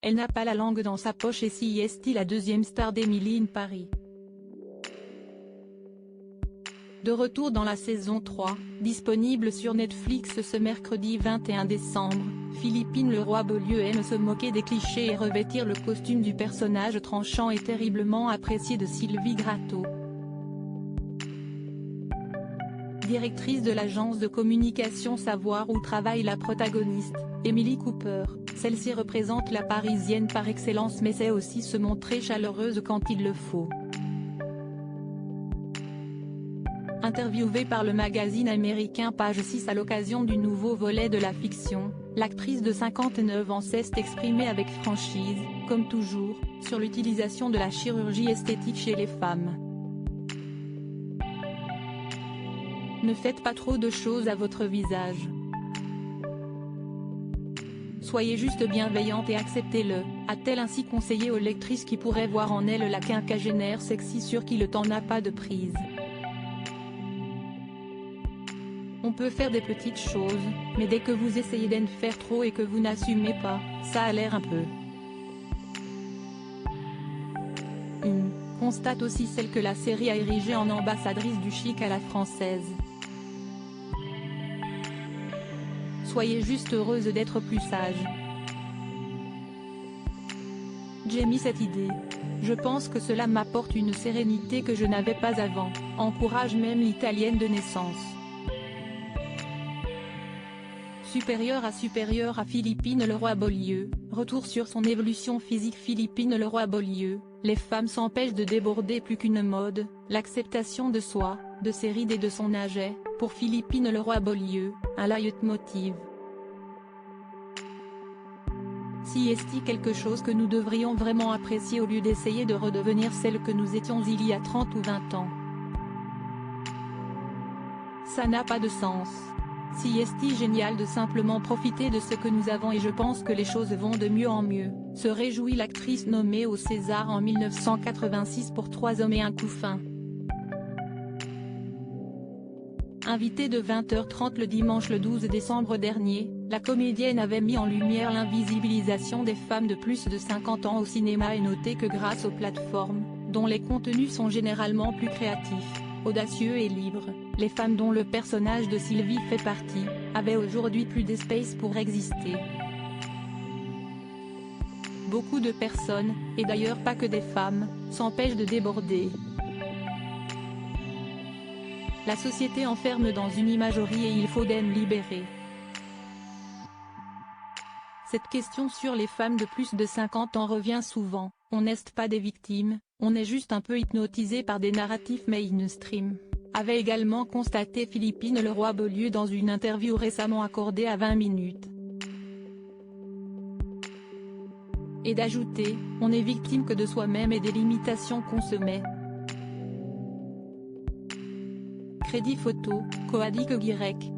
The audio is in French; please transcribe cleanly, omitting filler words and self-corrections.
Elle n'a pas la langue dans sa poche et si est la deuxième star d'Emily in Paris. De retour dans la saison 3, disponible sur Netflix ce mercredi 21 décembre, Philippine Leroy-Beaulieu aime se moquer des clichés et revêtir le costume du personnage tranchant et terriblement apprécié de Sylvie Gratton. Directrice de l'agence de communication Savoir où travaille la protagoniste, Emily Cooper, celle-ci représente la Parisienne par excellence mais sait aussi se montrer chaleureuse quand il le faut. Interviewée par le magazine américain Page 6 à l'occasion du nouveau volet de la fiction, l'actrice de 59 ans s'est exprimée avec franchise, comme toujours, sur l'utilisation de la chirurgie esthétique chez les femmes. Ne faites pas trop de choses à votre visage. Soyez juste bienveillante et acceptez-le, a-t-elle ainsi conseillé aux lectrices qui pourraient voir en elle la quinquagénaire sexy sur qui le temps n'a pas de prise. On peut faire des petites choses, mais dès que vous essayez d'en faire trop et que vous n'assumez pas, ça a l'air un peu. Constate aussi celle que la série a érigée en ambassadrice du chic à la française. Soyez juste heureuse d'être plus sage. J'aime cette idée. Je pense que cela m'apporte une sérénité que je n'avais pas avant, encourage même l'italienne de naissance. Supérieure à Philippine Leroy-Beaulieu, retour sur son évolution physique. Philippine Leroy-Beaulieu, les femmes s'empêchent de déborder plus qu'une mode, l'acceptation de soi, de ses rides et de son âge est, pour Philippine Leroy-Beaulieu, un leitmotiv. Si est quelque chose que nous devrions vraiment apprécier au lieu d'essayer de redevenir celle que nous étions il y a 30 ou 20 ans. Ça n'a pas de sens. Si est génial de simplement profiter de ce que nous avons et je pense que les choses vont de mieux en mieux, se réjouit l'actrice nommée au César en 1986 pour 3 hommes et un couffin. Invitée de 20h30 le dimanche le 12 décembre dernier, la comédienne avait mis en lumière l'invisibilisation des femmes de plus de 50 ans au cinéma et noté que grâce aux plateformes, dont les contenus sont généralement plus créatifs, audacieux et libres, les femmes dont le personnage de Sylvie fait partie, avaient aujourd'hui plus d'espace pour exister. Beaucoup de personnes, et d'ailleurs pas que des femmes, s'empêchent de déborder. La société enferme dans une imagerie et il faut d'en libérer. Cette question sur les femmes de plus de 50 ans revient souvent, on n'est pas des victimes, on est juste un peu hypnotisé par des narratifs mainstream, avait également constaté Philippine Leroy-Beaulieu dans une interview récemment accordée à 20 minutes. Et d'ajouter, on est victime que de soi-même et des limitations qu'on se met. Crédit photo, Coadic Y.